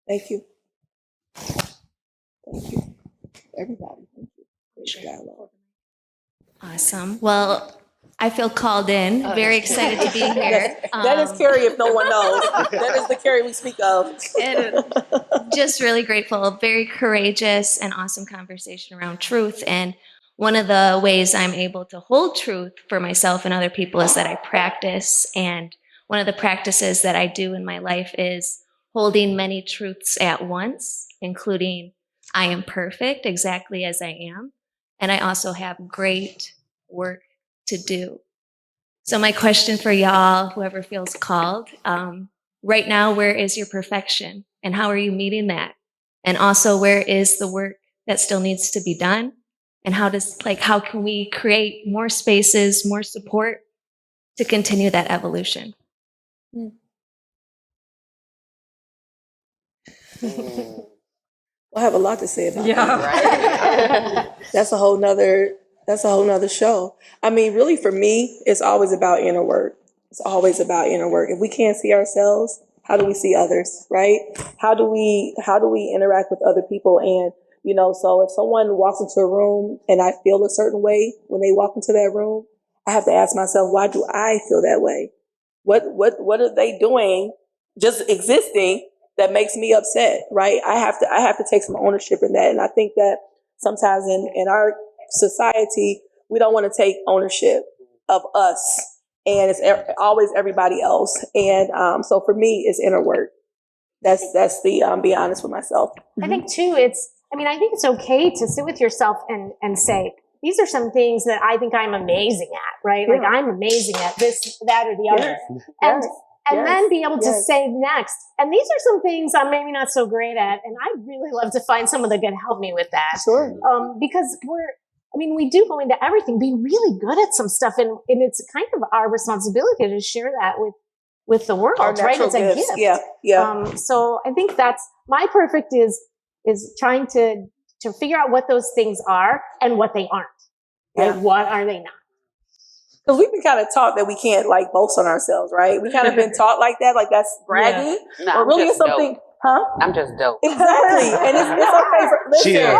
Thank you. Thank you. Everybody, thank you. Great dialogue. Awesome. Well, I feel called in. Very excited to be here. That is Carrie, if no one knows. That is the Carrie we speak of. And just really grateful. Very courageous and awesome conversation around truth. And one of the ways I'm able to hold truth for myself and other people is that I practice. And one of the practices that I do in my life is holding many truths at once, including I am perfect exactly as I am. And I also have great work to do. So my question for y'all, whoever feels called, right now, where is your perfection and how are you meeting that? And also, where is the work that still needs to be done? And how can we create more spaces, more support to continue that evolution? I have a lot to say about that. Right? That's a whole nother show. I mean, really for me, it's always about inner work. It's always about inner work. If we can't see ourselves, how do we see others, right? How do we interact with other people? And, so if someone walks into a room and I feel a certain way when they walk into that room, I have to ask myself, why do I feel that way? What are they doing just existing that makes me upset, right? I have to take some ownership in that. And I think that sometimes in our society, we don't want to take ownership of us, and it's always everybody else. And so for me, it's inner work. That's the be honest with myself. I think too, I think it's okay to sit with yourself and say, these are some things that I think I'm amazing at, right? Yeah. Like I'm amazing at this, that, or the other. Yes. And then be able to say next. And these are some things I'm maybe not so great at. And I'd really love to find someone that can help me with that. Sure. Because we do go into everything, be really good at some stuff. And it's kind of our responsibility to share that with the world, right? It's a gift. Yeah. So I think that's my perfect is trying to figure out what those things are and what they aren't. Right? Yeah. What are they not? Because we've been kind of taught that we can't boast on ourselves, right? We kind of been taught like that, like that's bragging. Yeah. No, or really it's something, huh? I'm just dope. Exactly. And it's okay for, listen. She is.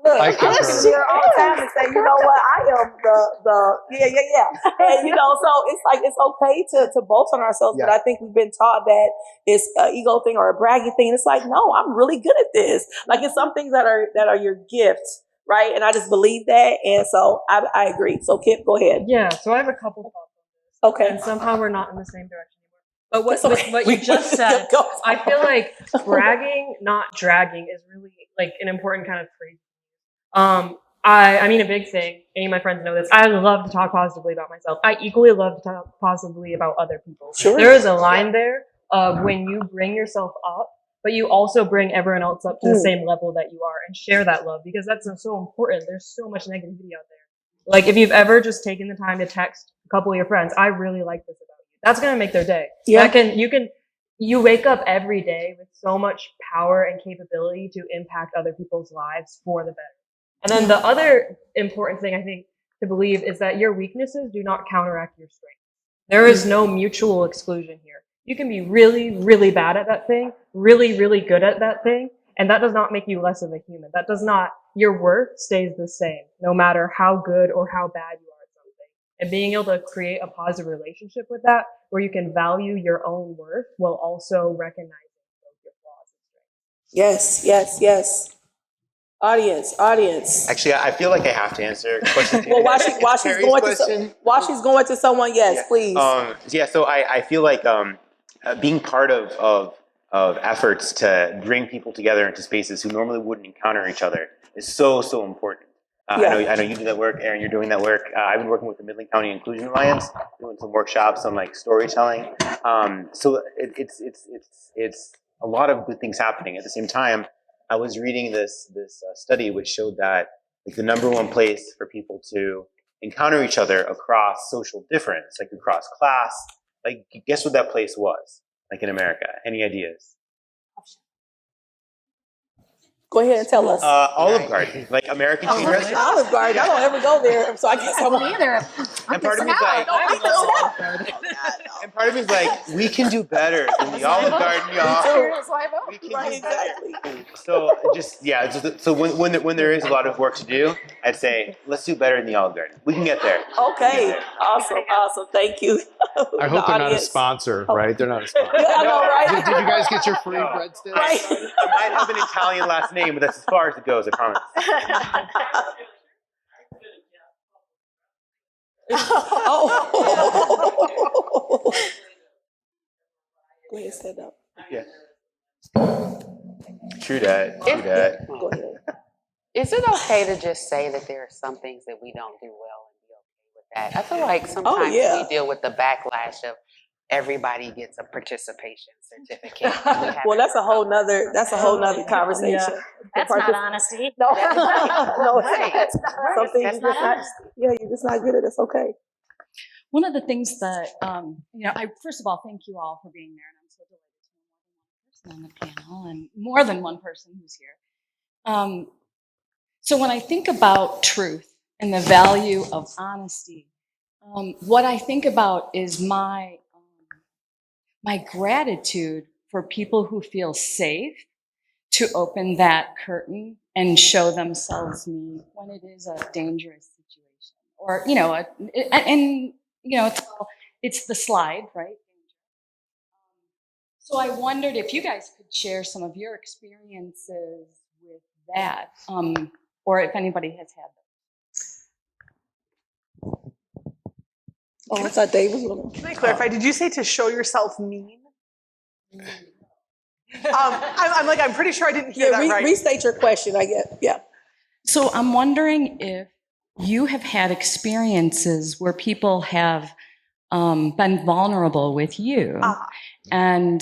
Look, I I listen to her all the time and say, you know what, I am yeah. And so it's okay to boast on ourselves, but I think we've been taught that it's an ego thing or a bragging thing. And it's like, no, I'm really good at this. Like it's some things that are your gifts. Right. And I just believe that. And so I agree. So Kip, go ahead. Yeah. So I have a couple thoughts on this. Okay. And somehow we're not in the same direction anymore. But what you just said, I feel like bragging, not dragging, is really like an important kind of phrase. I mean, a big thing, any of my friends know this, I love to talk positively about myself. I equally love to talk positively about other people. Sure. There is a line there of when you bring yourself up, but you also bring everyone else up to the same level that you are and share that love, because that's so important. There's so much negativity out there. Like if you've ever just taken the time to text a couple of your friends, I really like this about you. That's going to make their day. Yeah. You wake up every day with so much power and capability to impact other people's lives for the better. And then the other important thing I think to believe is that your weaknesses do not counteract your strength. There is no mutual exclusion here. You can be really, really bad at that thing, really, really good at that thing, and that does not make you less of a human. Your worth stays the same, no matter how good or how bad you are at something. And being able to create a positive relationship with that, where you can value your own worth while also recognizing both your flaws and strengths. Yes. Audience. Actually, I feel like I have to answer questions. Well, while she's going to someone, yes, please. So I feel like being part of efforts to bring people together into spaces who normally wouldn't encounter each other is so important. I know you do that work, Aaron. You're doing that work. I've been working with the Midland County Inclusion Alliance, doing some workshops on storytelling. So it's a lot of good things happening at the same time. I was reading this study which showed that the number one place for people to encounter each other across social difference, across class, guess what that place was? In America, any ideas? Go ahead and tell us. Olive Garden, American cheese restaurant. Olive Garden. I don't ever go there, so I guess I won't either. And part of me is And part of me is like, we can do better than the Olive Garden, y'all. We can do better. So so when there is a lot of work to do, I'd say let's do better in the Olive Garden. We can get there. Okay, awesome. Thank you. I hope they're not a sponsor, right? They're not a sponsor. Yeah, I know, right? Did you guys get your free breadsticks? Right. I might have an Italian last name, but that's as far as it goes, I promise. Oh. Go ahead, stand up. Yeah. True that. Go ahead. Is it okay to just say that there are some things that we don't do well and be okay with that? I feel like sometimes we deal with the backlash of everybody gets a participation certificate. Well, that's a whole nother conversation. Yeah. That's not honesty. No, Right. it's not. Some things That's you're not just not. honesty. Yeah, you're just not good at it. It's okay. One of the things that, I first of all, thank you all for being there. And I'm so delighted to know more than one person on the panel and more than one person who's here. So when I think about truth and the value of honesty, what I think about is my gratitude for people who feel safe to open that curtain and show themselves me when it is a dangerous situation, or it's the slide, right? So I wondered if you guys could share some of your experiences with that, or if anybody has had them. Oh, I thought Dave was going to. Can I clarify? Did you say to show yourself mean? I'm pretty sure I didn't hear that right. Restate your question, I guess. Yeah. So I'm wondering if you have had experiences where people have been vulnerable with you, and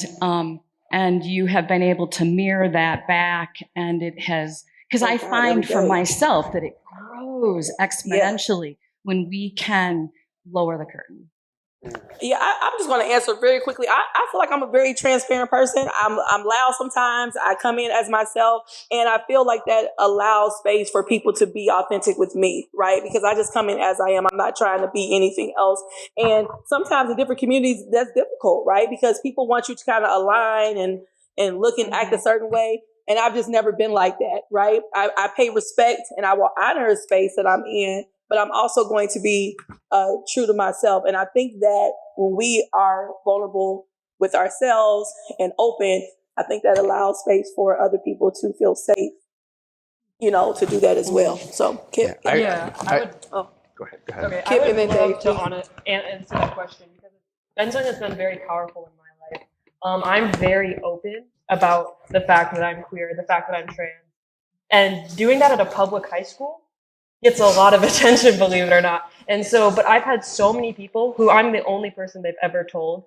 you have been able to mirror that back, and it has, because I find for myself that it grows exponentially when we can lower the curtain. Yeah, I'm just going to answer very quickly. I feel like I'm a very transparent person. I'm loud sometimes. I come in as myself, and I feel like that allows space for people to be authentic with me, right? Because I just come in as I am. I'm not trying to be anything else. And sometimes in different communities, that's difficult, right? Because people want you to kind of align and look and act a certain way. And I've just never been like that, right? I pay respect and I will honor a space that I'm in, but I'm also going to be true to myself. And I think that when we are vulnerable with ourselves and open, I think that allows space for other people to feel safe, to do that as well. So, Kip. I would. Go ahead. Okay, Kip I and would then love Dave. to answer that question because it's been something that's been very powerful in my life. I'm very open about the fact that I'm queer, the fact that I'm trans, and doing that at a public high school gets a lot of attention, believe it or not. And so, but I've had so many people who I'm the only person they've ever told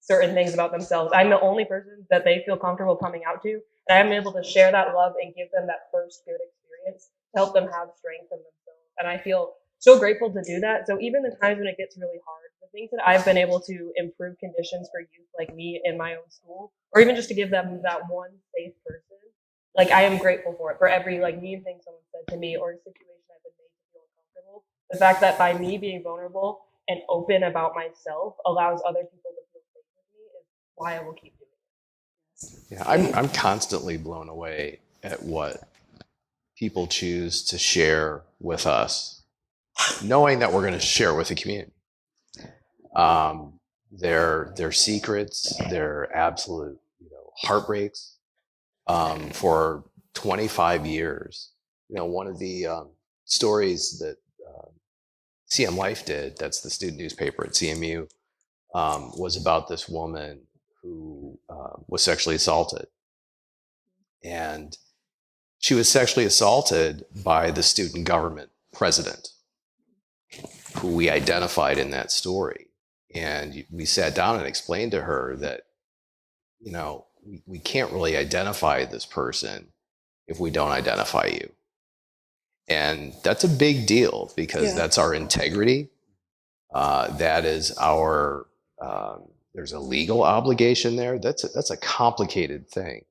certain things about themselves. I'm the only person that they feel comfortable coming out to, and I'm able to share that love and give them that first good experience to help them have strength in themselves. And I feel so grateful to do that. So even the times when it gets really hard, the things that I've been able to improve conditions for youth like me in my own school, or even just to give them that one safe person, like I am grateful for it, for every mean thing someone said to me or a situation I've been made to feel uncomfortable. The fact that by me being vulnerable and open about myself allows other people to feel safe with me is why I will keep doing it. Yeah, I'm constantly blown away at what people choose to share with us, knowing that we're going to share with the community. Their secrets, their absolute heartbreaks. For 25 years, one of the stories that CM Life did, that's the student newspaper at CMU, was about this woman who was sexually assaulted. And she was sexually assaulted by the student government president, who we identified in that story. And we sat down and explained to her that, we can't really identify this person if we don't identify you. And that's a big deal because that's our integrity. That is our, there's a legal obligation there. That's a complicated thing.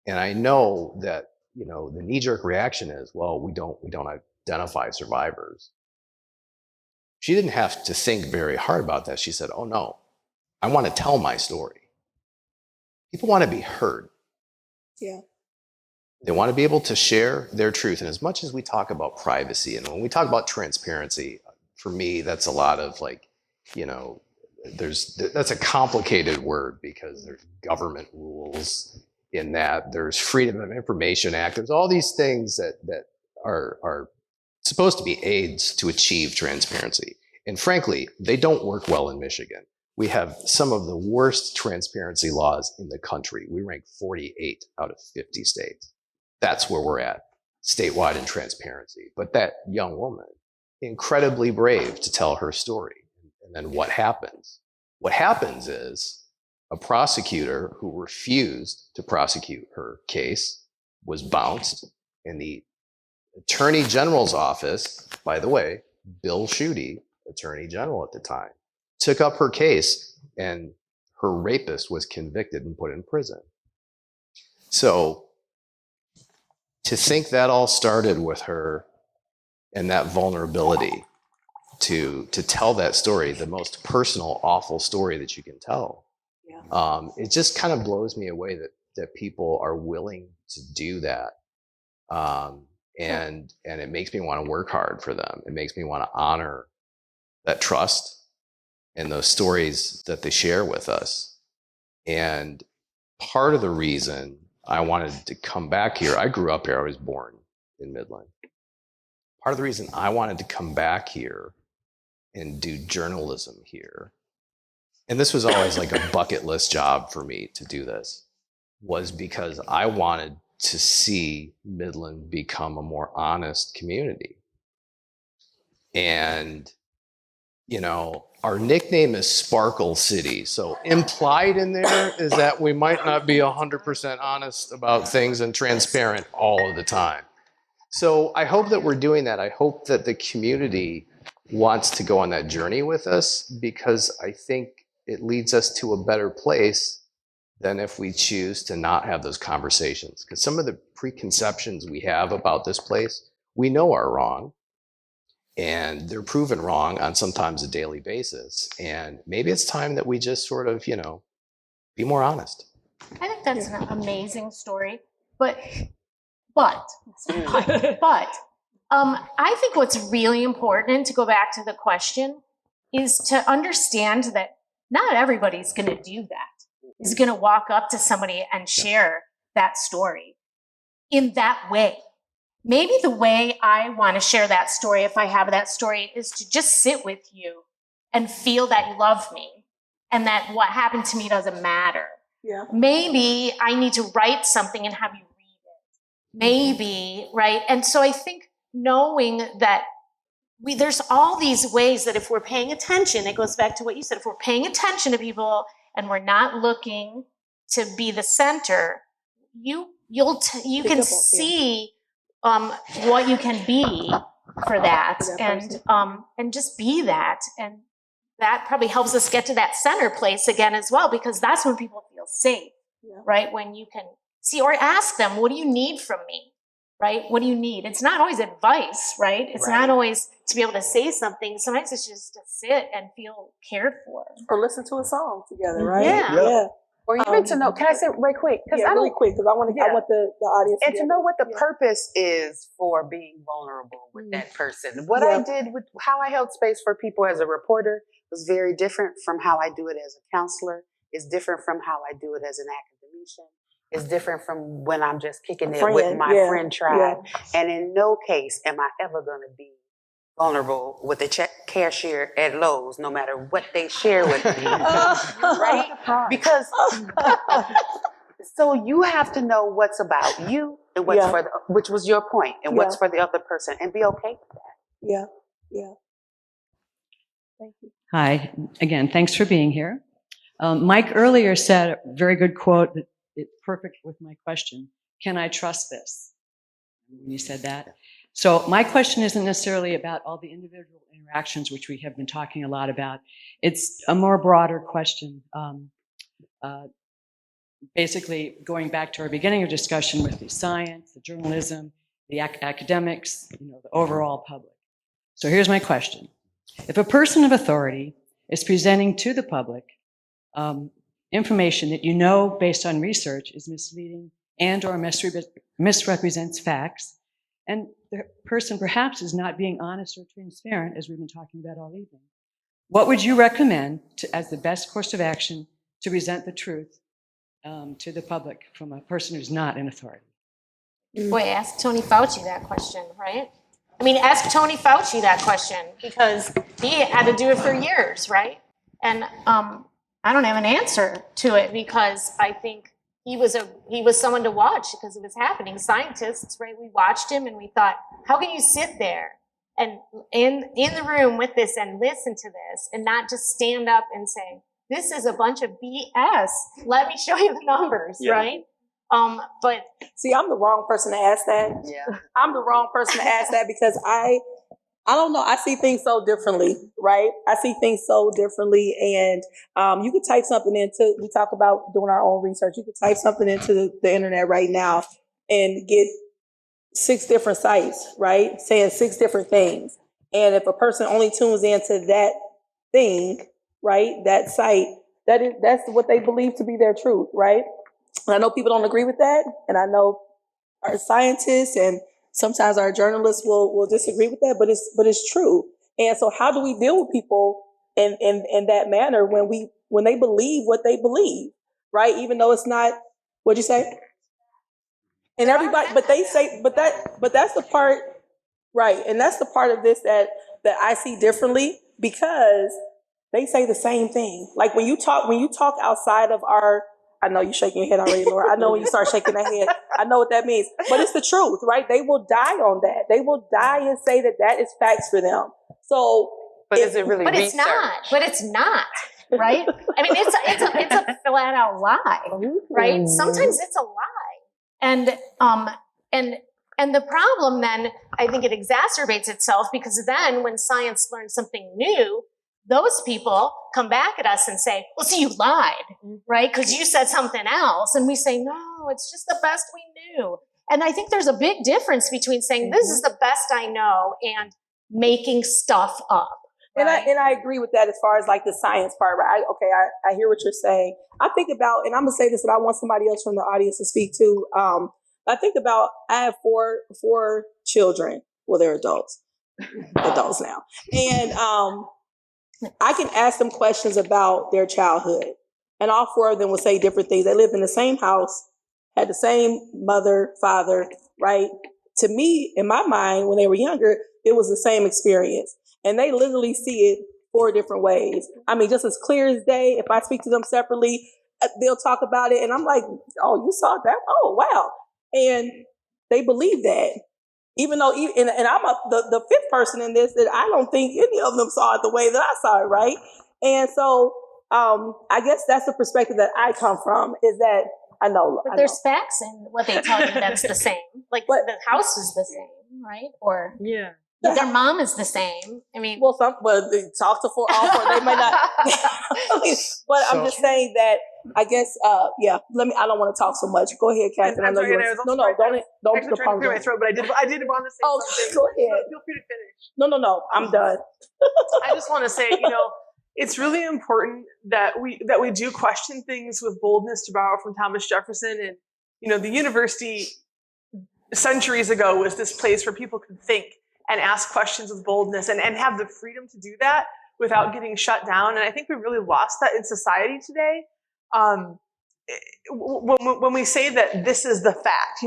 And I know that, the knee-jerk reaction is, well, we don't identify survivors. She didn't have to think very hard about that. She said, oh no, I want to tell my story. People want to be heard. Yeah. They want to be able to share their truth. And as much as we talk about privacy, and when we talk about transparency, for me, that's a lot of like, you know, that's a complicated word because there's government rules in that, there's Freedom of Information Act, there's all these things that are supposed to be aids to achieve transparency. And frankly, they don't work well in Michigan. We have some of the worst transparency laws in the country. We rank 48 out of 50 states. That's where we're at, statewide in transparency. But that young woman, incredibly brave to tell her story. And then what happens? What happens is a prosecutor who refused to prosecute her case was bounced, and the Attorney General's office, by the way, Bill Schuette, Attorney General at the time, took up her case, and her rapist was convicted and put in prison. So to think that all started with her and that vulnerability to tell that story, the most personal, awful story that you can tell, it just kind of blows me away that people are willing to do that. And it makes me want to work hard for them. It makes me want to honor that trust and those stories that they share with us. And part of the reason I wanted to come back here, I grew up here, I was born in Midland. Part of the reason I wanted to come back here and do journalism here, and this was always like a bucket list job for me to do this, was because I wanted to see Midland become a more honest community. And, you know, our nickname is Sparkle City. So implied in there is that we might not be 100% honest about things and transparent all of the time. So I hope that we're doing that. I hope that the community wants to go on that journey with us, because I think it leads us to a better place than if we choose to not have those conversations. Because some of the preconceptions we have about this place, we know are wrong. And they're proven wrong on sometimes a daily basis. And maybe it's time that we just sort of, you know, be more honest. I think that's an amazing story. But I think what's really important, to go back to the question, is to understand that not everybody's going to do that, is going to walk up to somebody and share that story in that way. Maybe the way I want to share that story, if I have that story, is to just sit with you and feel that you love me and that what happened to me doesn't matter. Yeah. Maybe I need to write something and have you read it. Maybe, right? And so I think knowing that there's all these ways that if we're paying attention, it goes back to what you said, if we're paying attention to people and we're not looking to be the center, you can see what you can be for that, and just be that. And that probably helps us get to that center place again as well, because that's when people feel safe, right? When you can see or ask them, what do you need from me, right? What do you need? It's not always advice, right? It's not always to be able to say something. Sometimes it's just to sit and feel cared for. Or listen to a song together, right? Yeah. Or even to know, can I say right quick? Really quick, because I want the audience and to know what the purpose is for being vulnerable with that person. What I did with how I held space for people as a reporter was very different from how I do it as a counselor. It's different from how I do it as an academician. It's different from when I'm just kicking it with my friend tribe. And in no case am I ever going to be vulnerable with the cashier at Lowe's, no matter what they share with me, right? Because so you have to know what's about you and what's for which was your point, and what's for the other person, and be okay with that. Yeah. Thank you. Hi, again, thanks for being here. Mike earlier said a very good quote that it's perfect with my question. Can I trust this? When you said that. So my question isn't necessarily about all the individual interactions, which we have been talking a lot about. It's a more broader question. Basically, going back to our beginning of discussion with the science, the journalism, the academics, the overall public. So here's my question. If a person of authority is presenting to the public information that you know based on research is misleading and or misrepresents facts, and the person perhaps is not being honest or transparent, as we've been talking about all evening. What would you recommend as the best course of action to present the truth to the public from a person who's not in authority? Boy, ask Tony Fauci that question, right? I mean, ask Tony Fauci that question, because he had to do it for years, right? And I don't have an answer to it, because I think he was someone to watch because it was happening. Scientists, right? We watched him and we thought, how can you sit there and in the room with this and listen to this and not just stand up and say, this is a bunch of BS. Let me show you the numbers, right? But see, I'm the wrong person to ask that. Yeah. I'm the wrong person to ask that, because I don't know. I see things so differently, right? I see things so differently. And you could type something into, we talk about doing our own research. You could type something into the internet right now and get 6 different sites, right? Saying 6 different things. And if a person only tunes into that thing, right, that site, that's what they believe to be their truth, right? And I know people don't agree with that. And I know our scientists and sometimes our journalists will disagree with that, but it's true. And so how do we deal with people in that manner when they believe what they believe, right? Even though it's not, what'd you say? And everybody, but they say, but that's the part, right? And that's the part of this that I see differently, because they say the same thing. Like when you talk outside of our, I know you're shaking your head already, Laura. I know when you start shaking that head, I know what that means. But it's the truth, right? They will die on that. They will die and say that is facts for them. So, but is it really? But research? it's not. But it's not, right? I mean, it's a flat out lie, right? Sometimes it's a lie, and the problem then, I think it exacerbates itself, because then when science learns something new, those people come back at us and say, well, see, you lied, right? Because you said something else. And we say, no, it's just the best we knew. And I think there's a big difference between saying, this is the best I know, and making stuff up. Right? And I agree with that as far as like the science part, right? I hear what you're saying. I think about, and I'm going to say this, but I want somebody else from the audience to speak too. I think about, I have four children. Well, they're adults now. And, I can ask them questions about their childhood, and all 4 of them will say different things. They lived in the same house, had the same mother, father, right? To me, in my mind, when they were younger, it was the same experience. And they literally see it 4 different ways. I mean, just as clear as day. If I speak to them separately, they'll talk about it. And I'm like, oh, you saw that? Oh, wow. And they believe that. Even though, and I'm the 5th person in this, that I don't think any of them saw it the way that I saw it, right? And so I guess that's the perspective that I come from, is that I know. But there's facts in what they tell you that's the same. Like the house is the same, right? Or their mom is the same. I mean, well, they talk to all 4. They may not. But I'm just saying that. I guess, yeah. I don't want to talk so much. Go ahead, Catherine. Don't Don't. I'm trying to clear my throat, but I did want to say something. Go ahead. Feel free to finish. No. I'm done. I just want to say, it's really important that we do question things with boldness, to borrow from Thomas Jefferson. And the university centuries ago was this place where people could think and ask questions with boldness and have the freedom to do that without getting shut down. And I think we really lost that in society today. When we say that this is the fact,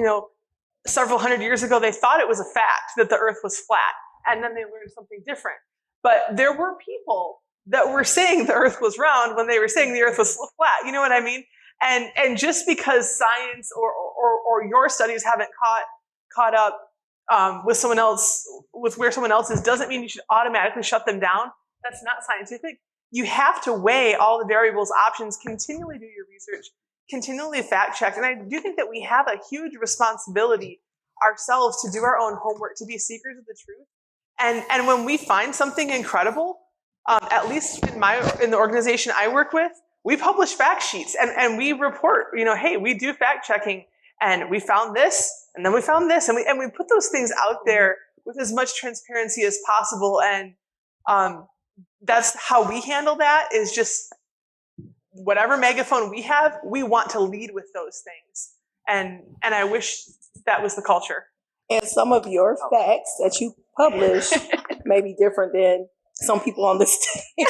several hundred years ago, they thought it was a fact that the earth was flat, and then they learned something different. But there were people that were saying the earth was round when they were saying the earth was flat. You know what I mean? And just because science or your studies haven't caught up with someone else, with where someone else is, doesn't mean you should automatically shut them down. That's not scientific. You have to weigh all the variables, options, continually do your research, continually fact check. And I do think that we have a huge responsibility ourselves to do our own homework, to be seekers of the truth. And when we find something incredible, at least in the organization I work with, we publish fact sheets and we report, hey, we do fact checking, and we found this, and then we found this, and we put those things out there with as much transparency as possible. And that's how we handle that, is just whatever megaphone we have, we want to lead with those things. And I wish that was the culture. And some of your facts that you publish may be different than some people on the stage,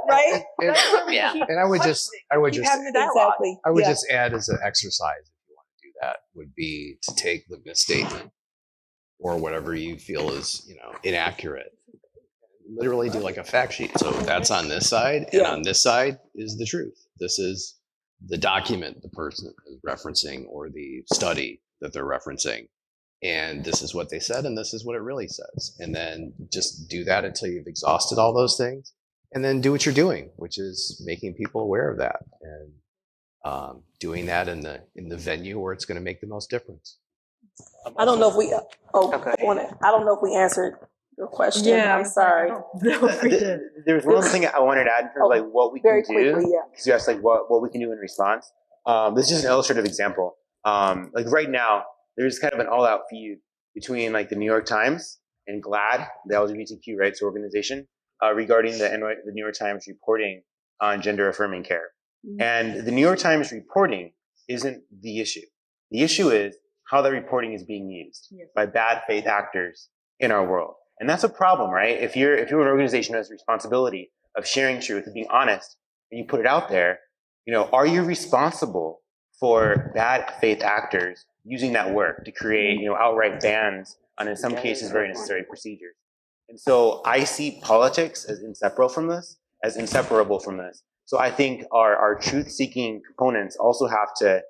right? And I would just exactly. I would just add as an exercise, if you want to do that, would be to take the misstatement or whatever you feel is, inaccurate. Literally do like a fact sheet. So that's on this side, and on this side is the truth. This is the document the person is referencing or the study that they're referencing. And this is what they said, and this is what it really says. And then just do that until you've exhausted all those things. And then do what you're doing, which is making people aware of that and doing that in the venue where it's going to make the most difference. I don't know if we. I don't know if we answered your question. Yeah, I'm sorry. There's one thing I wanted to add for like what we can do. Because you asked like what we can do in response. This is just an illustrative example. Like right now, there's kind of an all-out feud between like the New York Times and GLAAD, the LGBTQ rights organization, regarding the New York Times reporting on gender-affirming care. And the New York Times reporting isn't the issue. The issue is how that reporting is being used by bad faith actors in our world. And that's a problem, right? If you're an organization that has responsibility of sharing truth and being honest, and you put it out there, are you responsible for bad faith actors using that work to create, outright bans on, in some cases, very necessary procedures? And so I see politics as inseparable from this. So I think our truth-seeking components also have to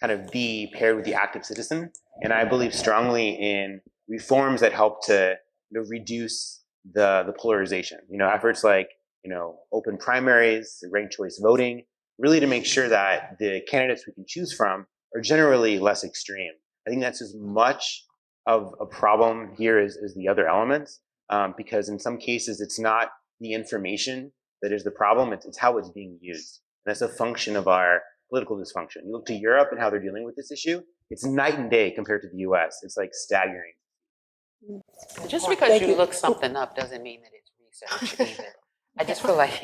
kind of be paired with the active citizen. And I believe strongly in reforms that help to reduce the polarization. Efforts like open primaries, ranked choice voting, really to make sure that the candidates we can choose from are generally less extreme. I think that's as much of a problem here as the other elements, because in some cases it's not the information that is the problem, it's how it's being used. And that's a function of our political dysfunction. You look to Europe and how they're dealing with this issue, it's night and day compared to the US. It's like staggering. Just because you look something up doesn't mean that it's research either. I just feel like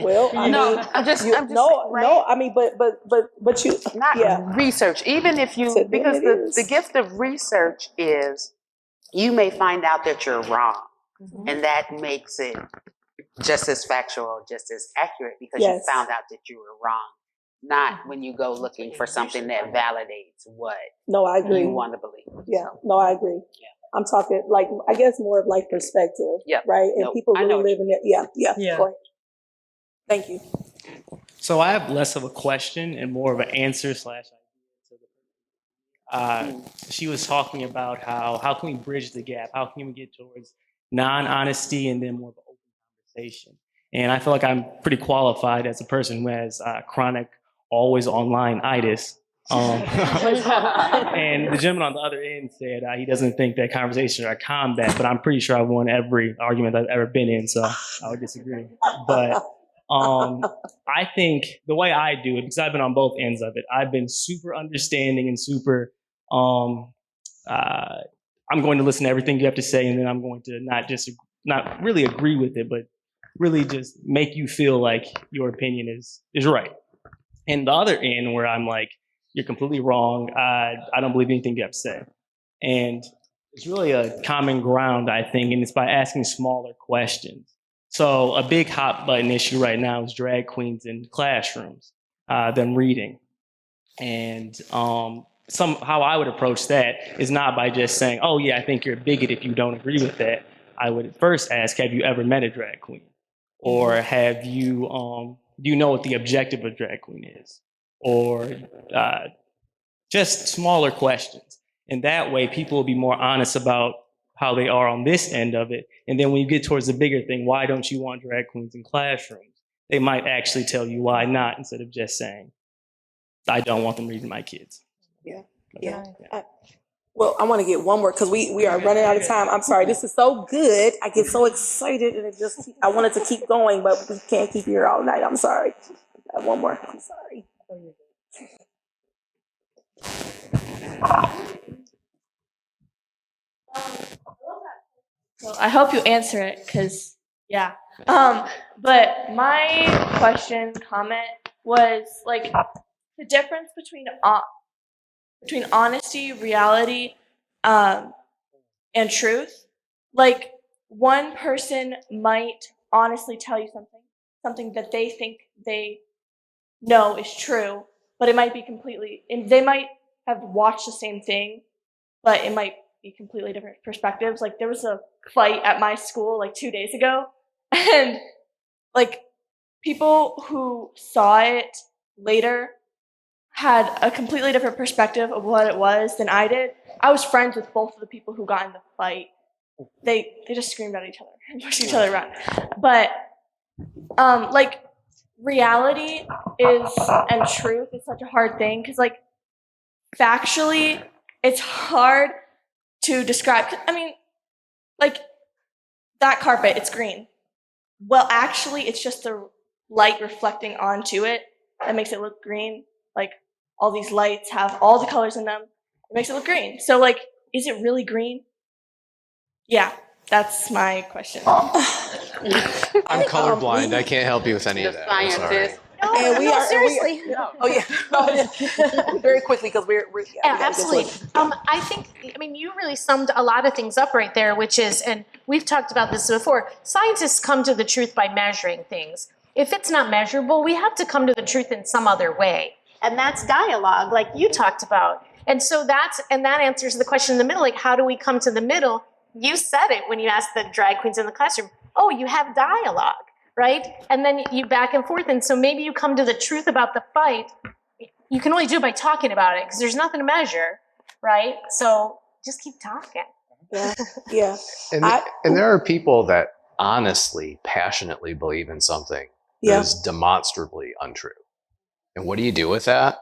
but you not research. Even if you because the gift of research is you may find out that you're wrong, and that makes it just as factual, just as accurate because you found out that you were wrong. Not when you go looking for something that validates what I agree. You want to believe. Yeah, no, I agree. Yeah. I'm talking like I guess more of like perspective, right? And people really live in it. Yeah. Go ahead. Thank you. So I have less of a question and more of an answer / idea. She was talking about how can we bridge the gap? How can we get towards non-honesty and then more of an open conversation? And I feel like I'm pretty qualified as a person who has chronic, always online-itis. And the gentleman on the other end said he doesn't think that conversations are combat, but I'm pretty sure I've won every argument I've ever been in, so I would disagree. But I think the way I do it, because I've been on both ends of it, I've been super understanding and super, I'm going to listen to everything you have to say, and then I'm going to not really agree with it, but really just make you feel like your opinion is right. And the other end where I'm like, you're completely wrong. I don't believe anything you have to say. And it's really a common ground, I think, and it's by asking smaller questions. So a big hot button issue right now is drag queens in classrooms, them reading. And how I would approach that is not by just saying, oh yeah, I think you're a bigot if you don't agree with that. I would first ask, have you ever met a drag queen? Or have you, do you know what the objective of drag queen is? Or just smaller questions. And that way people will be more honest about how they are on this end of it. And then when you get towards the bigger thing, why don't you want drag queens in classrooms? They might actually tell you why not, instead of just saying, I don't want them reading my kids. Yeah. Well, I want to get one more because we are running out of time. I'm sorry. This is so good. I get so excited and I wanted to keep going, but we can't keep you here all night. I'm sorry. I have one more. I'm sorry. Well, I hope you answer it because, but my question, comment was like the difference between honesty, reality, and truth. Like one person might honestly tell you something that they think they know is true, but it might be they might have watched the same thing, but it might be completely different perspectives. Like there was a fight at my school like 2 days ago, and like people who saw it later had a completely different perspective of what it was than I did. I was friends with both of the people who got in the fight. They just screamed at each other and pushed each other around. But like reality and truth is such a hard thing because like factually it's hard to describe. I mean, like that carpet, it's green. Well, actually, it's just the light reflecting onto it that makes it look green. Like all these lights have all the colors in them. It makes it look green. So like, is it really green? Yeah, that's my question. I'm colorblind. I can't help you with any of that. I'm sorry. Seriously. Oh yeah. Very quickly because we're yeah, absolutely. I think, I mean, you really summed a lot of things up right there, which is, and we've talked about this before, scientists come to the truth by measuring things. If it's not measurable, we have to come to the truth in some other way. And that's dialogue, like you talked about. And so that answers the question in the middle, like how do we come to the middle? You said it when you asked the drag queens in the classroom. Oh, you have dialogue. Right? And then you back and forth. And so maybe you come to the truth about the fight. You can only do it by talking about it because there's nothing to measure, right? So just keep talking. Yeah, yeah. And there are people that honestly, passionately believe in something that is demonstrably untrue. And what do you do with that?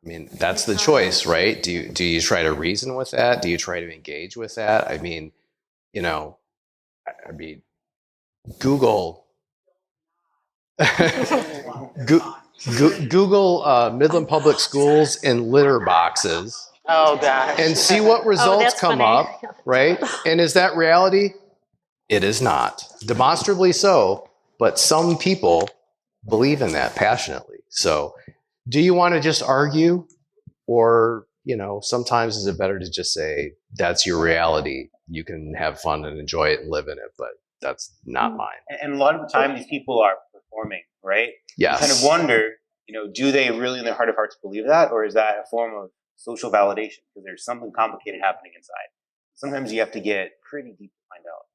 I mean, that's the choice, right? Do you try to reason with that? Do you try to engage with that? I mean, Google Google Midland Public Schools and litter boxes. Oh gosh. And see what results come up, right? And is that reality? It is not. Demonstrably so, but some people believe in that passionately. So do you want to just argue? Or, sometimes is it better to just say, that's your reality. You can have fun and enjoy it and live in it, but that's not mine. And a lot of the time, these people are performing, right? Yes. You kind of wonder, do they really in their heart of hearts believe that? Or is that a form of social validation? Because there's something complicated happening inside. Sometimes you have to get pretty deep to find out.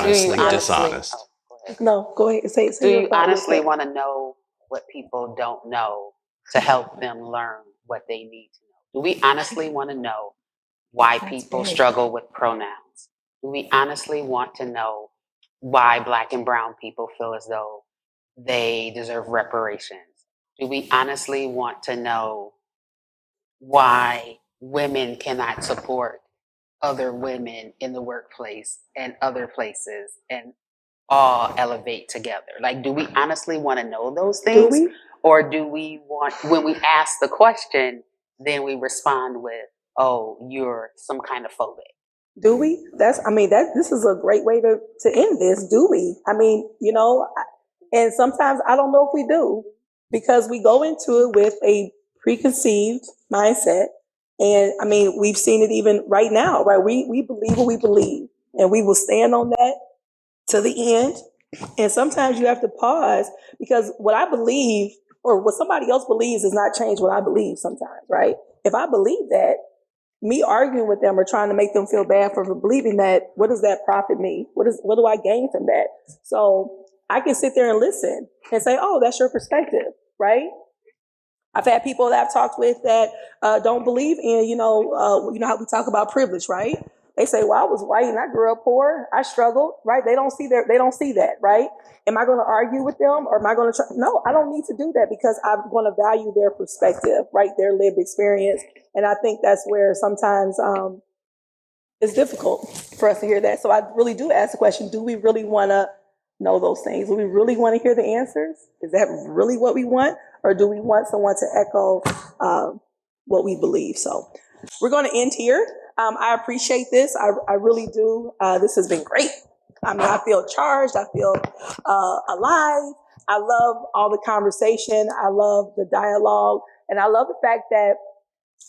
Honestly dishonest. No, go ahead. Say do you honestly want to know what people don't know to help them learn what they need to know? Do we honestly want to know why people struggle with pronouns? Do we honestly want to know why Black and brown people feel as though they deserve reparations? Do we honestly want to know why women cannot support other women in the workplace and other places and all elevate together? Like, do we honestly want to know those things? Do we? Or do we want, when we ask the question, then we respond with, oh, you're some kind of phobic? Do we? This is a great way to end this. Do we? I mean, and sometimes I don't know if we do, because we go into it with a preconceived mindset. And I mean, we've seen it even right now, right? We believe what we believe, and we will stand on that to the end. And sometimes you have to pause, because what I believe or what somebody else believes does not change what I believe sometimes, right? If I believe that, me arguing with them or trying to make them feel bad for believing that, what does that profit me? What do I gain from that? So I can sit there and listen and say, oh, that's your perspective, right? I've had people that I've talked with that don't believe in, how we talk about privilege, right? They say, well, I was white and I grew up poor. I struggled, right? They don't see that, right? Am I going to argue with them, or am I going to try? No, I don't need to do that, because I'm going to value their perspective, right? Their lived experience. And I think that's where sometimes it's difficult for us to hear that. So I really do ask the question, do we really want to know those things? Do we really want to hear the answers? Is that really what we want? Or do we want someone to echo what we believe? So we're going to end here. I appreciate this. I really do. This has been great. I mean, I feel charged. I feel alive. I love all the conversation. I love the dialogue. And I love the fact that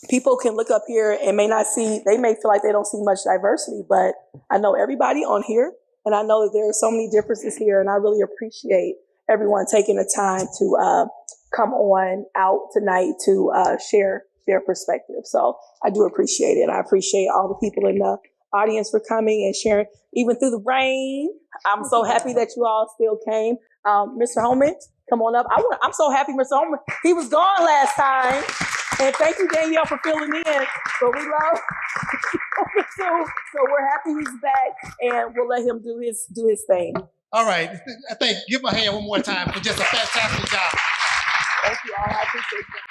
people can look up here and they may feel like they don't see much diversity, but I know everybody on here, and I know that there are so many differences here, and I really appreciate everyone taking the time to come on out tonight to share their perspective. So I do appreciate it. I appreciate all the people in the audience for coming and sharing, even through the rain. I'm so happy that you all still came. Mr. Holman, come on up. I'm so happy, Mr. Holman. He was gone last time. And thank you, Danielle, for filling in. But we love him too. So we're happy he's back, and we'll let him do his thing. All right. I think give him a hand one more time for just a fantastic job. Thank you all. I appreciate that.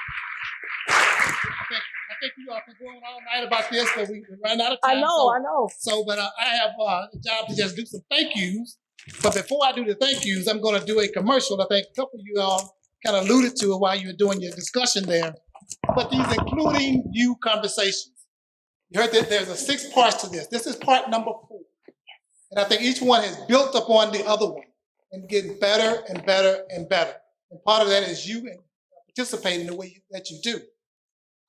I think you all can go on all night about this, but we run out of time. I know. So, but I have a job to just do some thank yous. But before I do the thank yous, I'm going to do a commercial. I think a couple of you all kind of alluded to it while you were doing your discussion there. But these including you conversations. You heard that there's 6 parts to this. This is part number 4. And I think each one has built upon the other one and getting better and better and better. And part of that is you participating the way that you do.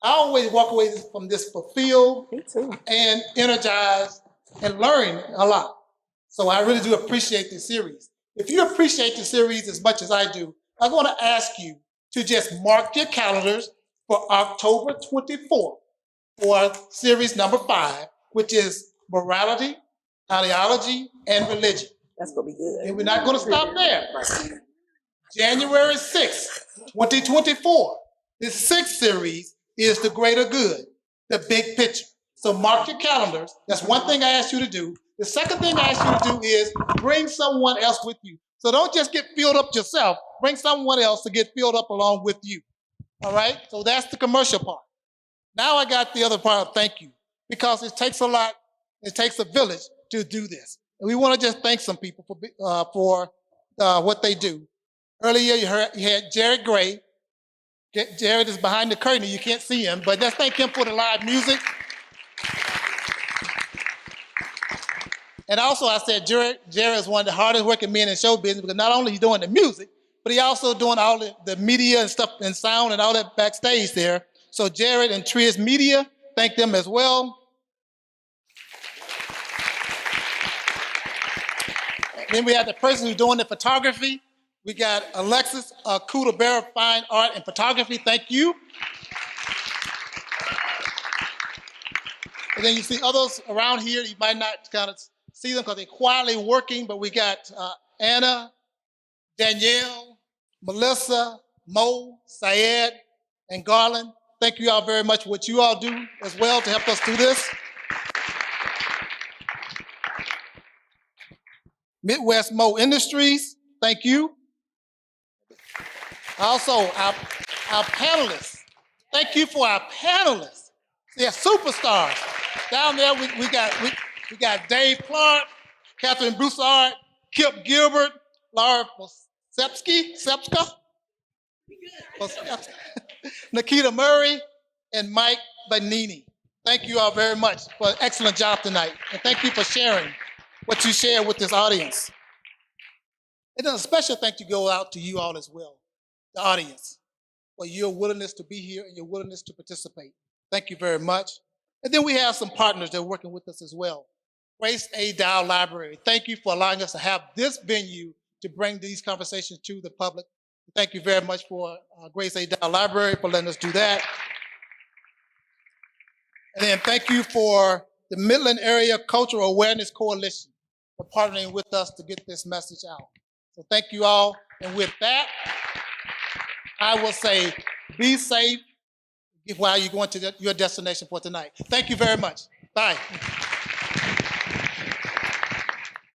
I always walk away from this fulfilled and energized and learning a lot. So I really do appreciate this series. If you appreciate the series as much as I do, I'm going to ask you to just mark your calendars for October 24th for series number 5, which is morality, ideology, and religion. That's going to be good. And we're not going to stop there. January 6th, 2024, this 6th series is the greater good, the big picture. So mark your calendars. That's one thing I asked you to do. The second thing I asked you to do is bring someone else with you. So don't just get filled up yourself. Bring someone else to get filled up along with you. All right? So that's the commercial part. Now I got the other part of thank you, because it takes a lot, it takes a village to do this. And we want to just thank some people for what they do. Earlier you had Jared Gray. Jared is behind the curtain. You can't see him, but let's thank him for the live music. And also I said Jared is one of the hardest working men in show business, because not only he's doing the music, but he also doing all the media and stuff and sound and all that backstage there. So Jared and Trias Media, thank them as well. Then we have the person who's doing the photography. We got Alexis Kudabera, Fine Art and Photography. Thank you. And then you see others around here. You might not kind of see them because they're quietly working, but we got Anna, Danielle, Melissa, Mo, Syed, and Garland. Thank you all very much for what you all do as well to help us do this. Midwest Mo Industries, thank you. Also, our panelists. Thank you for our panelists. They're superstars. Down there, we got Dave Clark, Catherine Broussard, Kip Gilbert, Laura Sepska, Nikita Murray, and Mike Banini. Thank you all very much for an excellent job tonight. And thank you for sharing what you share with this audience. And then a special thank you go out to you all as well, the audience, for your willingness to be here and your willingness to participate. Thank you very much. And then we have some partners that are working with us as well. Grace A. Dow Library, thank you for allowing us to have this venue to bring these conversations to the public. Thank you very much for Grace A. Dow Library for letting us do that. And then thank you for the Midland Area Cultural Awareness Coalition for partnering with us to get this message out. So thank you all. And with that, I will say, be safe while you're going to your destination for tonight. Thank you very much. Bye.